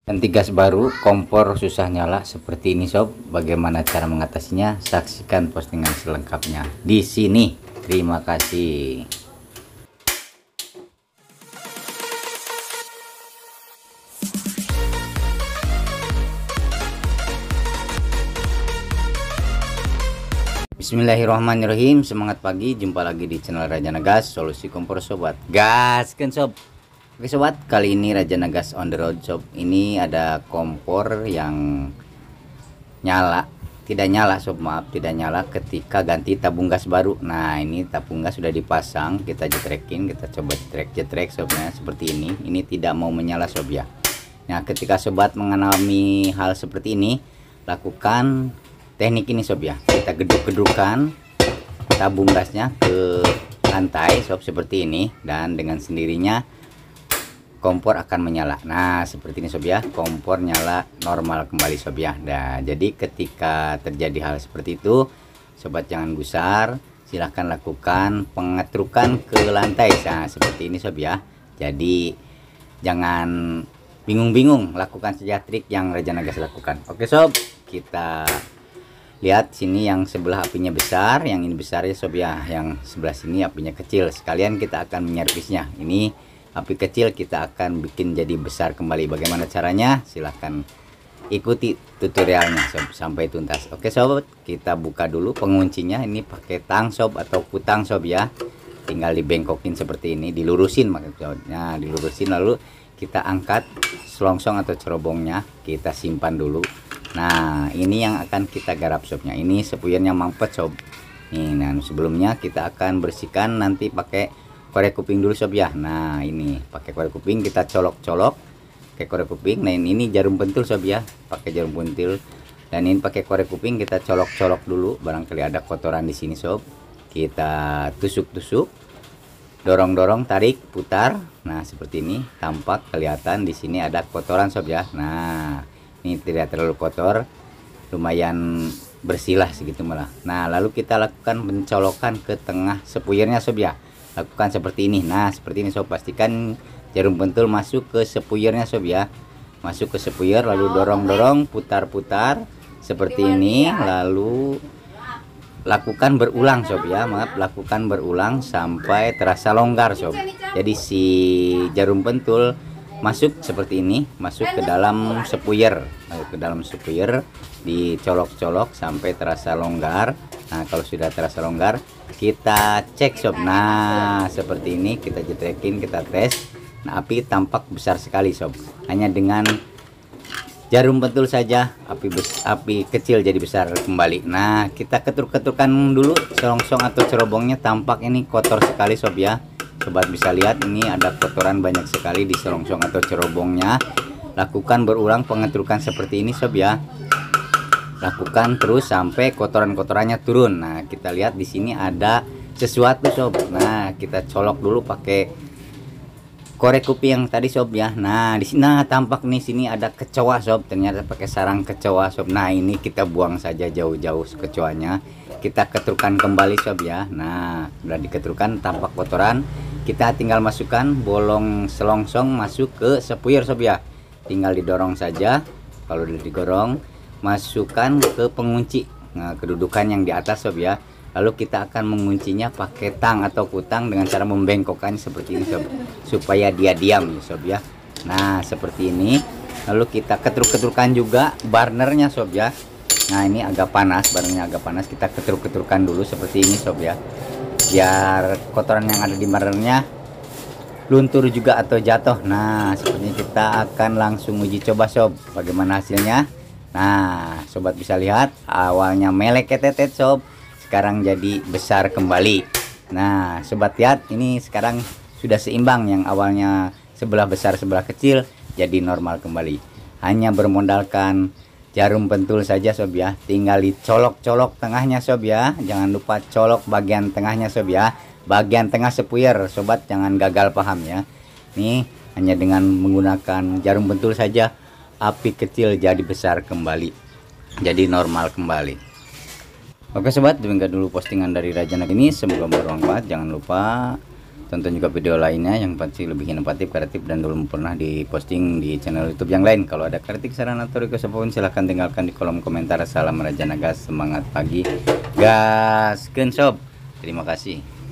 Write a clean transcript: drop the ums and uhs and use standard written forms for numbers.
Ganti gas baru, kompor susah nyala seperti ini sob. Bagaimana cara mengatasinya? Saksikan postingan selengkapnya di sini. Terima kasih. Bismillahirrahmanirrahim. Semangat pagi, jumpa lagi di channel Rajana Gas, solusi kompor sobat. Gaskan sob. Oke sobat, kali ini Rajana Gas on the road sob. Ini ada kompor yang nyala, tidak nyala sob, maaf, tidak nyala ketika ganti tabung gas baru. Nah, ini tabung gas sudah dipasang, kita jetrekin, kita coba jetrek sobnya seperti ini. Ini tidak mau menyala sob ya. Nah, ketika sobat mengalami hal seperti ini, lakukan teknik ini sob ya. Kita geduk-gedukan tabung gasnya ke lantai sob seperti ini, dan dengan sendirinya kompor akan menyala. Nah, seperti ini sob ya, kompor nyala normal kembali sob ya. Nah, jadi ketika terjadi hal seperti itu, sobat jangan gusar, silahkan lakukan pengetrukan ke lantai. Nah, seperti ini sob ya. Jadi jangan bingung-bingung, lakukan saja trik yang Rajana Gas lakukan. Oke sob, kita lihat sini yang sebelah apinya besar, yang ini besar ya sob ya, yang sebelah sini apinya kecil. Sekalian kita akan menyervisnya. Ini api kecil kita akan bikin jadi besar kembali. Bagaimana caranya? Silahkan ikuti tutorialnya sob sampai tuntas. Oke sobat, kita buka dulu penguncinya. Ini pakai tang sob atau kutang sob ya. Tinggal dibengkokin seperti ini, dilurusin maksudnya, dilurusin, lalu kita angkat selongsong atau cerobongnya, kita simpan dulu. Nah, ini yang akan kita garap sobnya. Ini sepuyernya mampet sob. Nih, nah sebelumnya kita akan bersihkan nanti pakai korek kuping dulu sob ya. Nah, ini pakai korek kuping kita colok-colok pakai korek kuping. Nah, ini jarum pentul sob ya, pakai jarum pentul. Dan ini pakai korek kuping kita colok-colok dulu, barangkali ada kotoran di sini sob. Kita tusuk-tusuk, dorong-dorong, tarik, putar. Nah, seperti ini, tampak kelihatan di sini ada kotoran sob ya. Nah, ini tidak terlalu kotor, lumayan bersih lah segitu malah. Nah, lalu kita lakukan pencolokan ke tengah sepuyernya sob ya. Lakukan seperti ini. Nah, seperti ini sob, pastikan jarum pentul masuk ke sepuyernya sob ya. Masuk ke sepuyer, lalu dorong-dorong, putar-putar seperti ini, lalu lakukan berulang sob ya. Maaf, lakukan berulang sampai terasa longgar sob. Jadi si jarum pentul masuk seperti ini, masuk ke dalam sepuyer, dicolok-colok sampai terasa longgar. Nah, kalau sudah terasa longgar, kita cek sob. Nah, seperti ini kita jetrekin, kita tes. Nah, api tampak besar sekali sob. Hanya dengan jarum pentul saja api kecil jadi besar kembali. Nah, kita ketuk-ketukan dulu selongsong atau cerobongnya, tampak ini kotor sekali sob ya. Sobat bisa lihat ini ada kotoran banyak sekali di selongsong atau cerobongnya. Lakukan berulang pengetrukan seperti ini sob ya. Lakukan terus sampai kotoran-kotorannya turun. Nah, kita lihat di sini ada sesuatu sob. Nah, kita colok dulu pakai korek kuping yang tadi sob ya. Nah, di sini tampak nih, sini ada kecoa sob. Ternyata pakai sarang kecoa sob. Nah, ini kita buang saja jauh-jauh kecoanya. Kita ketrukan kembali sob ya. Nah, sudah diketrukan, tampak kotoran. Kita tinggal masukkan bolong selongsong masuk ke sepuyer sob ya. Tinggal didorong saja. Kalau sudah digorong, masukkan ke pengunci. Nah, kedudukan yang di atas sob ya. Lalu kita akan menguncinya pakai tang atau kutang dengan cara membengkokkannya seperti ini sob, supaya dia diam sob ya. Nah, seperti ini. Lalu kita ketruk-ketrukan juga burnernya sob ya. Nah, ini agak panas, burnernya agak panas. Kita ketruk-ketrukan dulu seperti ini sob ya, biar kotoran yang ada di burnernya luntur juga atau jatuh. Nah, sepertinya kita akan langsung uji coba sob, bagaimana hasilnya. Nah, sobat bisa lihat awalnya melek ketetet sob, sekarang jadi besar kembali. Nah, sobat lihat ini sekarang sudah seimbang, yang awalnya sebelah besar sebelah kecil jadi normal kembali. Hanya bermodalkan jarum pentul saja sob ya. Tinggal dicolok-colok tengahnya sob ya. Jangan lupa colok bagian tengahnya sob ya. Bagian tengah sepuyer, sobat jangan gagal paham ya. Nih, hanya dengan menggunakan jarum pentul saja api kecil jadi besar kembali, jadi normal kembali. Oke sobat, demikian dulu postingan dari Rajana ini, semoga bermanfaat. Jangan lupa tonton juga video lainnya yang pasti lebih inovatif, kreatif, dan belum pernah diposting di channel YouTube yang lain. Kalau ada kritik, saran, atau request apapun silahkan tinggalkan di kolom komentar. Salam Raja Nagas, semangat pagi, gaskeun sob. Terima kasih.